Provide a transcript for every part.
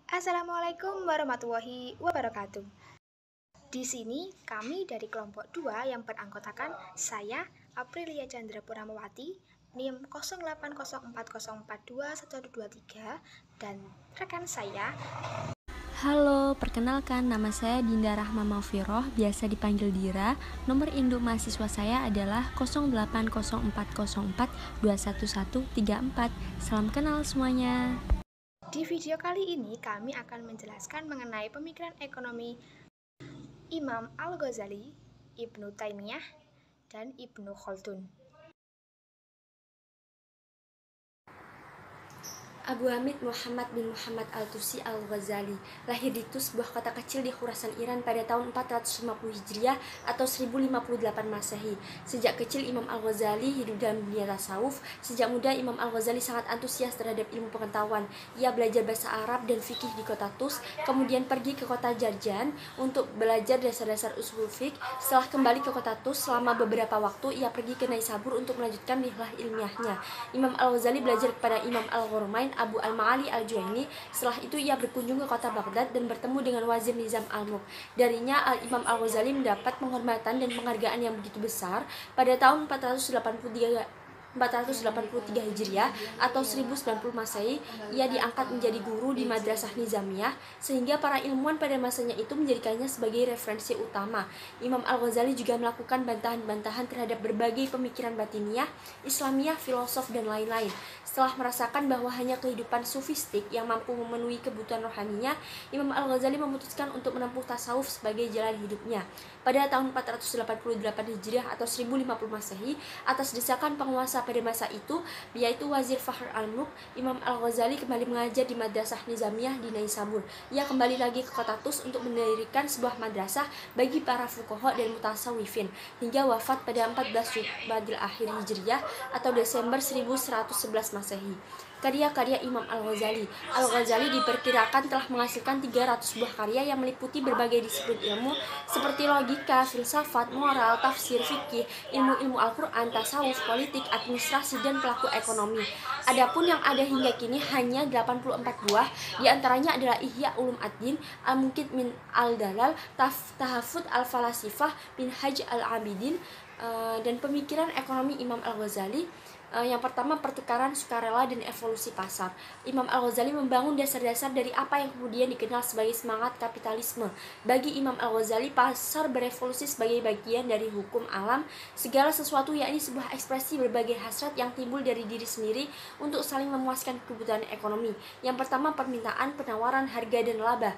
Assalamualaikum warahmatullahi wabarakatuh. Di sini kami dari kelompok 2 yang beranggotakan saya, Aprilia Chandra Purnamawati, NIM 0804042123 dan rekan saya. Halo, perkenalkan nama saya Dinda Rahma Maufiroh, biasa dipanggil Dira. Nomor induk mahasiswa saya adalah 080404211134. Salam kenal semuanya. Di video kali ini kami akan menjelaskan mengenai pemikiran ekonomi Imam Al-Ghazali, Ibnu Taimiyah, dan Ibnu Khaldun. Abu Hamid Muhammad bin Muhammad Al-Tusi Al-Ghazali lahir di Tus, sebuah kota kecil di Khurasan, Iran pada tahun 450 Hijriah atau 1058 Masehi. Sejak kecil Imam Al-Ghazali hidup dalam dunia tasawuf. Sejak muda Imam Al-Ghazali sangat antusias terhadap ilmu pengetahuan. Ia belajar bahasa Arab dan fikih di kota Tus, kemudian pergi ke kota Jarjan untuk belajar dasar-dasar usul fiqh. Setelah kembali ke kota Tus selama beberapa waktu, ia pergi ke Naisabur untuk melanjutkan rihlah ilmiahnya. Imam Al-Ghazali belajar kepada Imam Al-Ghurmain Abu Al-Ma'ali Al-Juwaini. Setelah itu ia berkunjung ke kota Baghdad dan bertemu dengan Wazir Nizam Al-Mulk. Darinya Imam Al-Ghazali mendapat penghormatan dan penghargaan yang begitu besar. Pada tahun 483 Hijriah atau 1090 Masehi, ia diangkat menjadi guru di Madrasah Nizamiyah, sehingga para ilmuwan pada masanya itu menjadikannya sebagai referensi utama. Imam Al-Ghazali juga melakukan bantahan-bantahan terhadap berbagai pemikiran batiniyah, Islamiyah, filosof, dan lain-lain. Setelah merasakan bahwa hanya kehidupan sufistik yang mampu memenuhi kebutuhan rohaninya, Imam Al-Ghazali memutuskan untuk menempuh tasawuf sebagai jalan hidupnya. Pada tahun 488 Hijriah atau 1050 Masehi, atas desakan penguasa pada masa itu, yaitu Wazir Fakhr Al-Mulk, Imam Al-Ghazali kembali mengajar di Madrasah Nizamiyah di Naisabur. Ia kembali lagi ke kota Tus untuk mendirikan sebuah madrasah bagi para fuqaha dan mutasawwifin, hingga wafat pada 14 Jumadil Akhir Hijriah atau Desember 1111 Masehi. Karya-karya Imam Al-Ghazali. Al-Ghazali diperkirakan telah menghasilkan 300 buah karya yang meliputi berbagai disiplin ilmu seperti logika, filsafat, moral, tafsir, fikih, ilmu-ilmu Al-Quran, tasawuf, politik, administrasi, dan pelaku ekonomi. Adapun yang ada hingga kini hanya 84 buah, diantaranya adalah Ihya Ulum Ad-Din, Al-Muqid min Al-Dalal, Tahafut Al-Falasifah bin Hajj Al-Abidin, dan pemikiran ekonomi Imam Al-Ghazali. Yang pertama, pertukaran sukarela dan evolusi pasar. Imam Al-Ghazali membangun dasar-dasar dari apa yang kemudian dikenal sebagai semangat kapitalisme. Bagi Imam Al-Ghazali, pasar berevolusi sebagai bagian dari hukum alam segala sesuatu, yakni sebuah ekspresi berbagai hasrat yang timbul dari diri sendiri untuk saling memuaskan kebutuhan ekonomi. Yang pertama, permintaan, penawaran, harga, dan laba.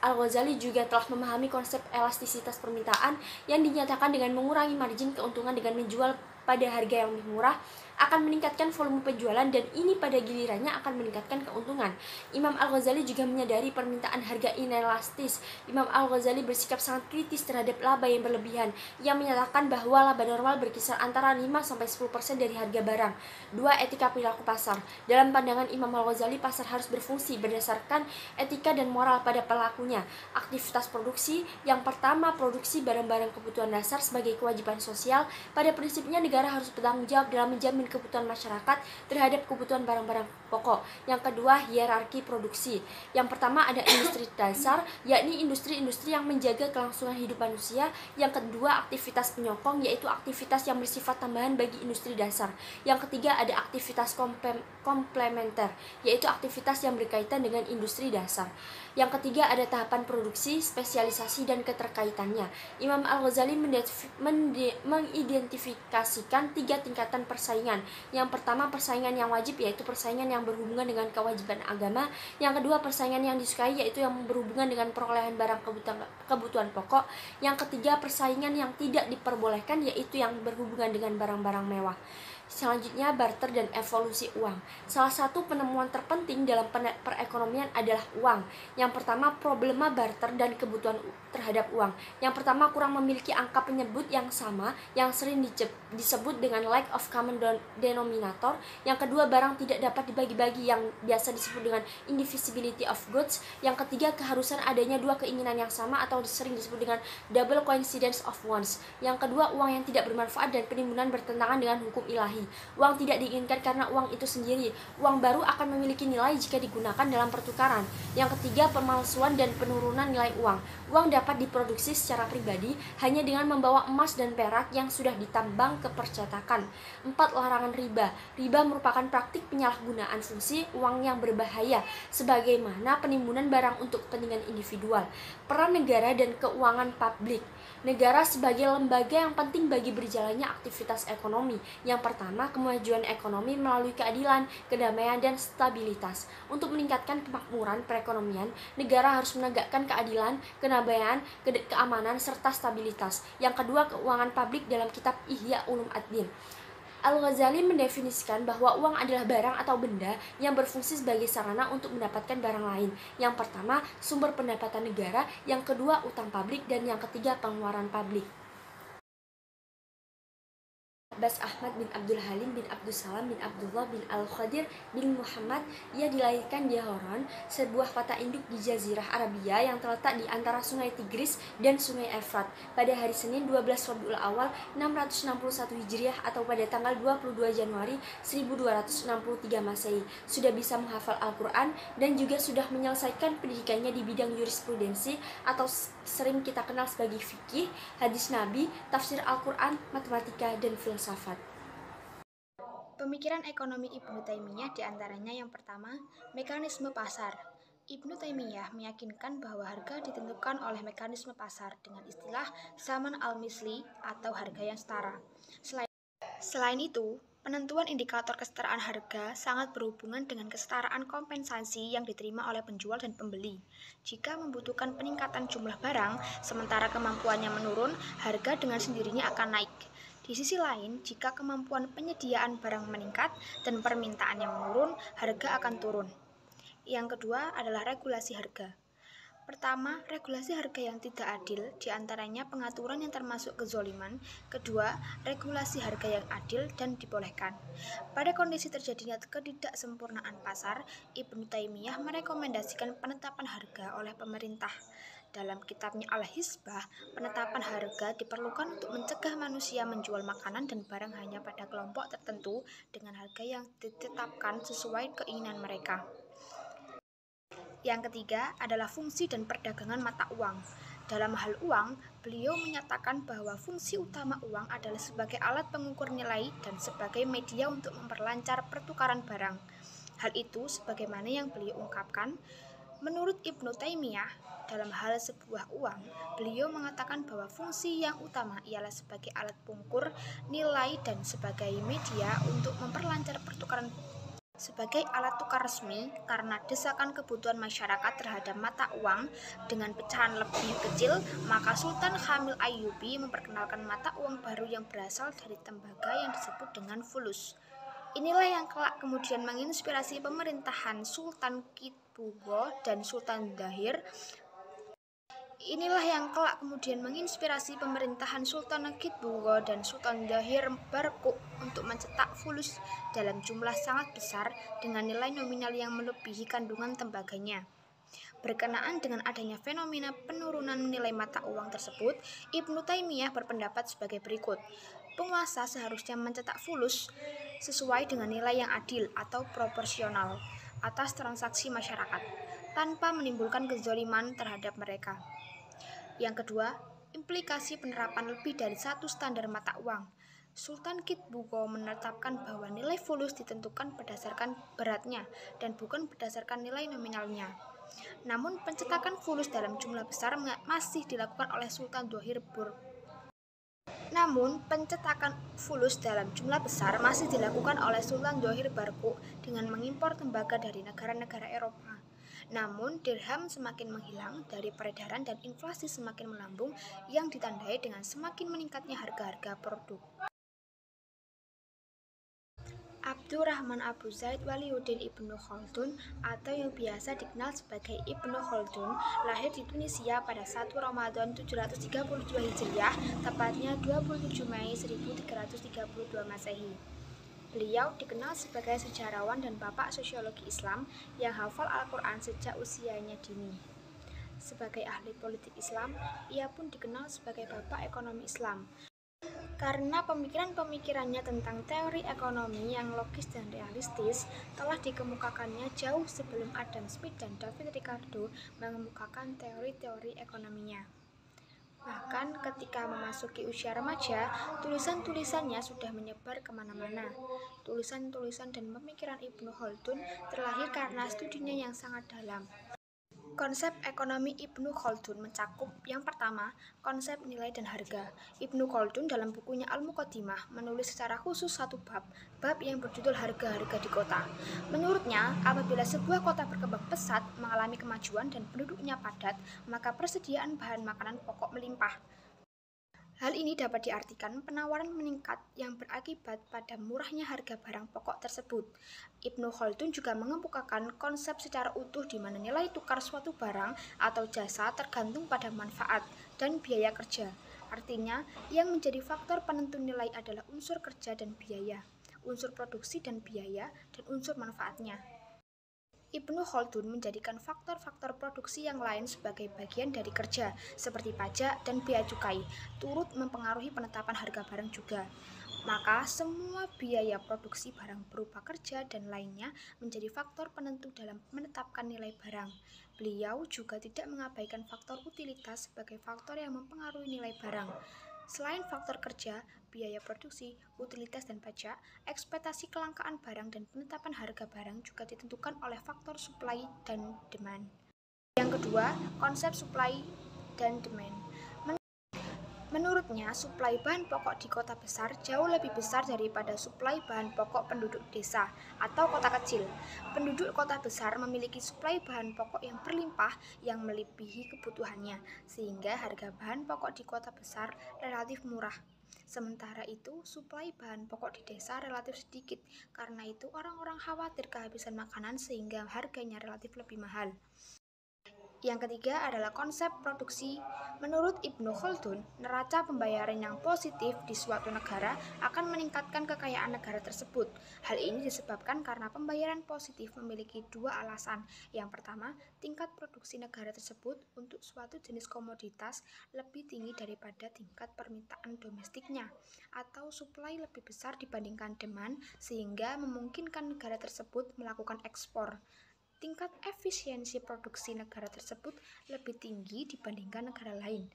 Al-Ghazali juga telah memahami konsep elastisitas permintaan yang dinyatakan dengan mengurangi margin keuntungan dengan menjual pada harga yang lebih murah akan meningkatkan volume penjualan, dan ini pada gilirannya akan meningkatkan keuntungan. Imam Al-Ghazali juga menyadari permintaan harga inelastis. Imam Al-Ghazali bersikap sangat kritis terhadap laba yang berlebihan. Ia menyatakan bahwa laba normal berkisar antara 5-10% dari harga barang. 2. Etika perilaku pasar. Dalam pandangan Imam Al-Ghazali, pasar harus berfungsi berdasarkan etika dan moral pada pelakunya. Aktivitas produksi. Yang pertama, produksi barang-barang kebutuhan dasar sebagai kewajiban sosial. Pada prinsipnya negara harus bertanggung jawab dalam menjamin kebutuhan masyarakat terhadap kebutuhan barang-barang pokok. Yang kedua, hierarki produksi. Yang pertama ada industri dasar, yakni industri-industri yang menjaga kelangsungan hidup manusia. Yang kedua, aktivitas penyokong, yaitu aktivitas yang bersifat tambahan bagi industri dasar. Yang ketiga, ada aktivitas komplementer, yaitu aktivitas yang berkaitan dengan industri dasar. Yang ketiga, ada tahapan produksi, spesialisasi, dan keterkaitannya. Imam Al-Ghazali mengidentifikasikan 3 tingkatan persaingan. Yang pertama, persaingan yang wajib, yaitu persaingan yang berhubungan dengan kewajiban agama. Yang kedua, persaingan yang disukai, yaitu yang berhubungan dengan perolehan barang kebutuhan pokok. Yang ketiga, persaingan yang tidak diperbolehkan, yaitu yang berhubungan dengan barang-barang mewah. Selanjutnya, barter dan evolusi uang. Salah satu penemuan terpenting dalam perekonomian adalah uang. Yang pertama, problema barter dan kebutuhan terhadap uang. Yang pertama, kurang memiliki angka penyebut yang sama, yang sering disebut dengan lack of common denominator. Yang kedua, barang tidak dapat dibagi-bagi, yang biasa disebut dengan indivisibility of goods. Yang ketiga, keharusan adanya 2 keinginan yang sama, atau sering disebut dengan double coincidence of wants. Yang kedua, uang yang tidak bermanfaat dan penimbunan bertentangan dengan hukum ilahi. disukai. Uang tidak diinginkan karena uang itu sendiri. Uang baru akan memiliki nilai jika digunakan dalam pertukaran. Yang ketiga, pemalsuan dan penurunan nilai uang. Uang dapat diproduksi secara pribadi hanya dengan membawa emas dan perak yang sudah ditambang ke percetakan. 4. Larangan riba. Riba merupakan praktik penyalahgunaan fungsi uang yang berbahaya, sebagaimana penimbunan barang untuk kepentingan individual. Peran negara dan keuangan publik. Negara sebagai lembaga yang penting bagi berjalannya aktivitas ekonomi. Yang pertama, kemajuan ekonomi melalui keadilan, kedamaian, dan stabilitas. Untuk meningkatkan kemakmuran perekonomian, negara harus menegakkan keadilan, kedamaian, keamanan, serta stabilitas. Yang kedua, keuangan publik dalam kitab Ihya Ulumuddin. Al-Ghazali mendefinisikan bahwa uang adalah barang atau benda yang berfungsi sebagai sarana untuk mendapatkan barang lain. Yang pertama, sumber pendapatan negara, yang kedua, utang publik, dan yang ketiga, pengeluaran publik. Abbas Ahmad bin Abdul Halim bin Abdul Salam bin Abdullah bin Al-Khadir bin Muhammad. Ia dilahirkan di Hauran, sebuah kota induk di Jazirah Arabia yang terletak di antara Sungai Tigris dan Sungai Efrat, pada hari Senin 12 Rabiul Awal 661 Hijriah atau pada tanggal 22 Januari 1263 Masehi. Sudah bisa menghafal Al-Quran dan juga sudah menyelesaikan pendidikannya di bidang jurisprudensi atau sering kita kenal sebagai fikih, hadis Nabi, tafsir Al-Quran, matematika, dan filsafat. Pemikiran ekonomi Ibnu Taimiyah diantaranya yang pertama, mekanisme pasar. Ibnu Taimiyah meyakinkan bahwa harga ditentukan oleh mekanisme pasar dengan istilah zaman al-misli atau harga yang setara. Selain itu, penentuan indikator kesetaraan harga sangat berhubungan dengan kesetaraan kompensasi yang diterima oleh penjual dan pembeli. Jika membutuhkan peningkatan jumlah barang, sementara kemampuannya menurun, harga dengan sendirinya akan naik. Di sisi lain, jika kemampuan penyediaan barang meningkat dan permintaannya menurun, harga akan turun. Yang kedua adalah regulasi harga. Pertama, regulasi harga yang tidak adil, diantaranya pengaturan yang termasuk kezoliman. Kedua, regulasi harga yang adil dan dibolehkan. Pada kondisi terjadinya ketidaksempurnaan pasar, Ibnu Taimiyah merekomendasikan penetapan harga oleh pemerintah. Dalam kitabnya Al-Hisbah, penetapan harga diperlukan untuk mencegah manusia menjual makanan dan barang hanya pada kelompok tertentu dengan harga yang ditetapkan sesuai keinginan mereka. Yang ketiga adalah fungsi dan perdagangan mata uang. Dalam hal uang, beliau menyatakan bahwa fungsi utama uang adalah sebagai alat pengukur nilai dan sebagai media untuk memperlancar pertukaran barang. Hal itu sebagaimana yang beliau ungkapkan, menurut Ibnu Taimiyah, dalam hal sebuah uang, beliau mengatakan bahwa fungsi yang utama ialah sebagai alat pengukur nilai dan sebagai media untuk memperlancar pertukaran sebagai alat tukar resmi karena desakan kebutuhan masyarakat terhadap mata uang dengan pecahan lebih kecil, maka Sultan Kamil Ayyubi memperkenalkan mata uang baru yang berasal dari tembaga yang disebut dengan fulus. Inilah yang kelak kemudian menginspirasi pemerintahan Sultan Kitbugo dan Sultan Dahir. Inilah yang kelak kemudian menginspirasi pemerintahan Sultan Kitbugo dan Sultan Dahir Barkuk untuk mencetak fulus dalam jumlah sangat besar dengan nilai nominal yang melebihi kandungan tembaganya. Berkenaan dengan adanya fenomena penurunan nilai mata uang tersebut, Ibnu Taimiyah berpendapat sebagai berikut. Penguasa seharusnya mencetak fulus sesuai dengan nilai yang adil atau proporsional atas transaksi masyarakat, tanpa menimbulkan kezaliman terhadap mereka. Yang kedua, implikasi penerapan lebih dari satu standar mata uang. Sultan Kitbugo menetapkan bahwa nilai fulus ditentukan berdasarkan beratnya dan bukan berdasarkan nilai nominalnya. Namun pencetakan fulus dalam jumlah besar masih dilakukan oleh Sultan Dahir Barkuk dengan mengimpor tembaga dari negara-negara Eropa. Namun, dirham semakin menghilang dari peredaran dan inflasi semakin melambung yang ditandai dengan semakin meningkatnya harga-harga produk. Abdurrahman Abu Zaid Waliuddin Ibnu Khaldun atau yang biasa dikenal sebagai Ibnu Khaldun lahir di Tunisia pada 1 Ramadan 732 Hijriah, tepatnya 27 Mei 1332 Masehi. Beliau dikenal sebagai sejarawan dan bapak sosiologi Islam yang hafal Al-Quran sejak usianya dini. Sebagai ahli politik Islam, ia pun dikenal sebagai bapak ekonomi Islam. karena pemikiran-pemikirannya tentang teori ekonomi yang logis dan realistis telah dikemukakannya jauh sebelum Adam Smith dan David Ricardo mengemukakan teori-teori ekonominya. Bahkan ketika memasuki usia remaja, tulisan-tulisannya sudah menyebar kemana-mana. Tulisan-tulisan dan pemikiran Ibnu Khaldun terlahir karena studinya yang sangat dalam. Konsep ekonomi Ibnu Khaldun mencakup yang pertama, konsep nilai dan harga. Ibnu Khaldun dalam bukunya Al-Muqaddimah menulis secara khusus satu bab yang berjudul harga-harga di kota. Menurutnya, apabila sebuah kota berkembang pesat, mengalami kemajuan dan penduduknya padat, maka persediaan bahan makanan pokok melimpah. Hal ini dapat diartikan penawaran meningkat yang berakibat pada murahnya harga barang pokok tersebut. Ibnu Khaldun juga mengemukakan konsep secara utuh di mana nilai tukar suatu barang atau jasa tergantung pada manfaat dan biaya kerja. Artinya, yang menjadi faktor penentu nilai adalah unsur kerja dan biaya, unsur produksi dan biaya, dan unsur manfaatnya. Ibnu Khaldun menjadikan faktor-faktor produksi yang lain sebagai bagian dari kerja, seperti pajak dan bea cukai, turut mempengaruhi penetapan harga barang juga. Maka, semua biaya produksi barang berupa kerja dan lainnya menjadi faktor penentu dalam menetapkan nilai barang. Beliau juga tidak mengabaikan faktor utilitas sebagai faktor yang mempengaruhi nilai barang. Selain faktor kerja, biaya produksi, utilitas dan pajak, ekspektasi kelangkaan barang dan penetapan harga barang juga ditentukan oleh faktor supply dan demand. Yang kedua, konsep supply dan demand. Menurutnya, suplai bahan pokok di kota besar jauh lebih besar daripada suplai bahan pokok penduduk desa atau kota kecil. Penduduk kota besar memiliki suplai bahan pokok yang berlimpah yang melebihi kebutuhannya, sehingga harga bahan pokok di kota besar relatif murah. Sementara itu, suplai bahan pokok di desa relatif sedikit, karena itu orang-orang khawatir kehabisan makanan sehingga harganya relatif lebih mahal. Yang ketiga adalah konsep produksi. Menurut Ibnu Khaldun, neraca pembayaran yang positif di suatu negara akan meningkatkan kekayaan negara tersebut. Hal ini disebabkan karena pembayaran positif memiliki dua alasan. Yang pertama, tingkat produksi negara tersebut untuk suatu jenis komoditas lebih tinggi daripada tingkat permintaan domestiknya, atau supply lebih besar dibandingkan demand, sehingga memungkinkan negara tersebut melakukan ekspor. Tingkat efisiensi produksi negara tersebut lebih tinggi dibandingkan negara lain.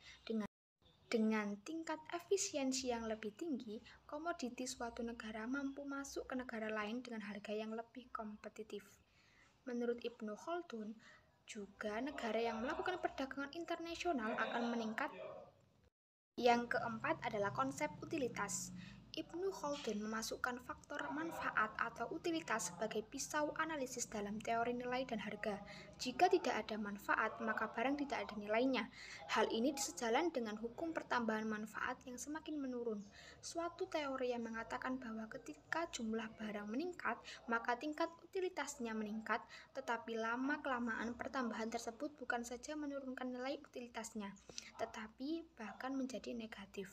Dengan tingkat efisiensi yang lebih tinggi, komoditi suatu negara mampu masuk ke negara lain dengan harga yang lebih kompetitif. Menurut Ibnu Khaldun, juga negara yang melakukan perdagangan internasional akan meningkat. Yang keempat adalah konsep utilitas. Ibnu Khaldun memasukkan faktor manfaat atau utilitas sebagai pisau analisis dalam teori nilai dan harga. Jika tidak ada manfaat, maka barang tidak ada nilainya. Hal ini sejalan dengan hukum pertambahan manfaat yang semakin menurun. Suatu teori yang mengatakan bahwa ketika jumlah barang meningkat, maka tingkat utilitasnya meningkat, tetapi lama-kelamaan pertambahan tersebut bukan saja menurunkan nilai utilitasnya, tetapi bahkan menjadi negatif.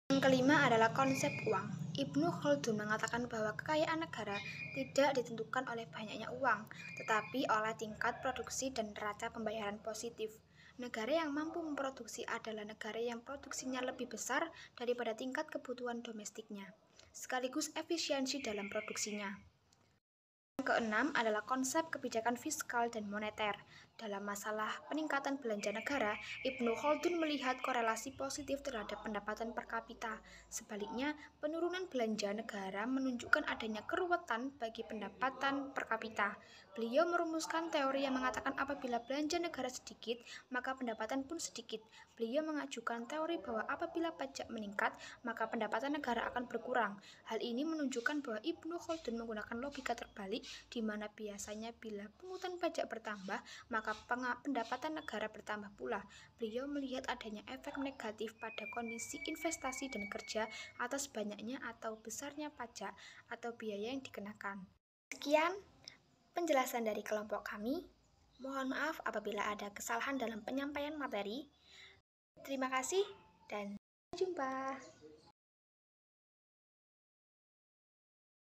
Yang kelima adalah konsep uang. Ibnu Khaldun mengatakan bahwa kekayaan negara tidak ditentukan oleh banyaknya uang, tetapi oleh tingkat produksi dan neraca pembayaran positif. Negara yang mampu memproduksi adalah negara yang produksinya lebih besar daripada tingkat kebutuhan domestiknya, sekaligus efisiensi dalam produksinya. Yang keenam adalah konsep kebijakan fiskal dan moneter. Dalam masalah peningkatan belanja negara, Ibnu Khaldun melihat korelasi positif terhadap pendapatan per kapita. Sebaliknya, penurunan belanja negara menunjukkan adanya keruwetan bagi pendapatan per kapita. Beliau merumuskan teori yang mengatakan apabila belanja negara sedikit, maka pendapatan pun sedikit. Beliau mengajukan teori bahwa apabila pajak meningkat, maka pendapatan negara akan berkurang. Hal ini menunjukkan bahwa Ibnu Khaldun menggunakan logika terbalik, di mana biasanya bila pungutan pajak bertambah, maka pendapatan negara bertambah pula. Beliau melihat adanya efek negatif pada kondisi investasi dan kerja atas banyaknya atau besarnya pajak atau biaya yang dikenakan. Sekian penjelasan dari kelompok kami. Mohon maaf apabila ada kesalahan dalam penyampaian materi. Terima kasih dan sampai jumpa.